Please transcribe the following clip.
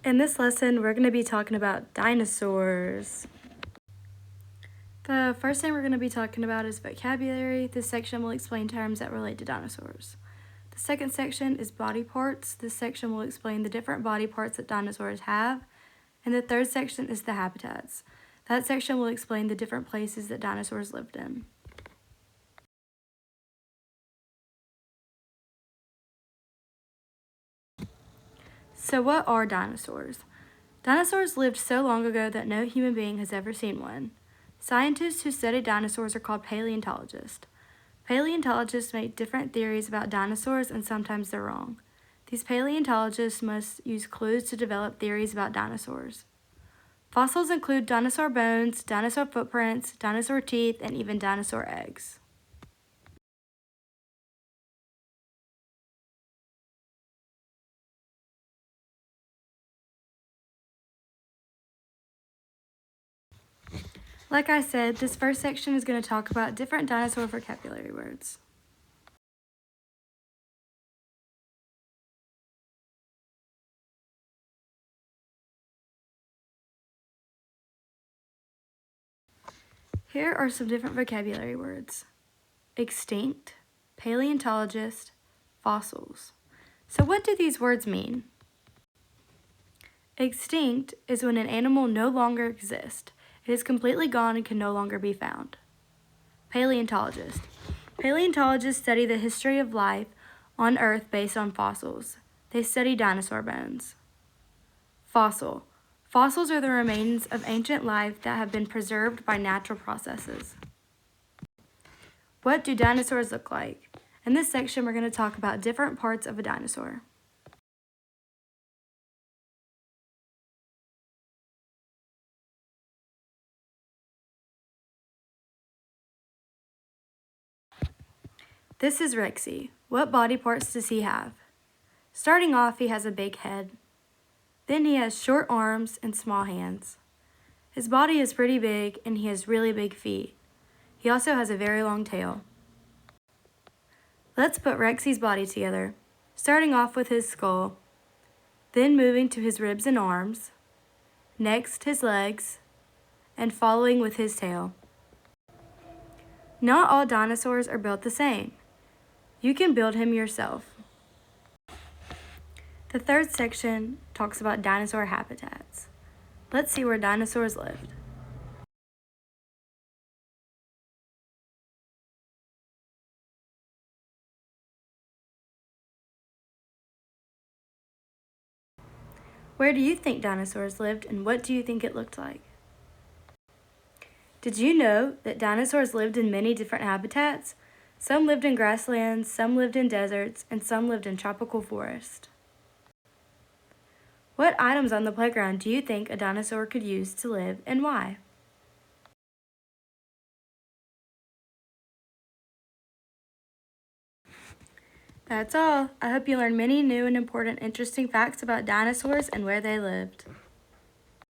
In this lesson, we're going to be talking about dinosaurs. The first thing we're going to be talking about is vocabulary. This section will explain terms that relate to dinosaurs. The second section is body parts. This section will explain the different body parts that dinosaurs have. And the third section is the habitats. That section will explain the different places that dinosaurs lived in. So what are dinosaurs? Dinosaurs lived so long ago that no human being has ever seen one. Scientists who study dinosaurs are called paleontologists. Paleontologists make different theories about dinosaurs and sometimes they're wrong. These paleontologists must use clues to develop theories about dinosaurs. Fossils include dinosaur bones, dinosaur footprints, dinosaur teeth, and even dinosaur eggs. Like I said, this first section is going to talk about different dinosaur vocabulary words. Here are some different vocabulary words: extinct, paleontologist, fossils. So what do these words mean? Extinct is when an animal no longer exists. It is completely gone and can no longer be found. Paleontologist. Paleontologists study the history of life on Earth based on fossils. They study dinosaur bones. Fossil. Fossils are the remains of ancient life that have been preserved by natural processes. What do dinosaurs look like? In this section, we're going to talk about different parts of a dinosaur. This is Rexy. What body parts does he have? Starting off, he has a big head. Then he has short arms and small hands. His body is pretty big and he has really big feet. He also has a very long tail. Let's put Rexy's body together, starting off with his skull, then moving to his ribs and arms, next his legs, and following with his tail. Not all dinosaurs are built the same. You can build him yourself. The third section talks about dinosaur habitats. Let's see where dinosaurs lived. Where do you think dinosaurs lived and what do you think it looked like? Did you know that dinosaurs lived in many different habitats? Some lived in grasslands, some lived in deserts, and some lived in tropical forests. What items on the playground do you think a dinosaur could use to live and why? That's all. I hope you learned many new and important interesting facts about dinosaurs and where they lived.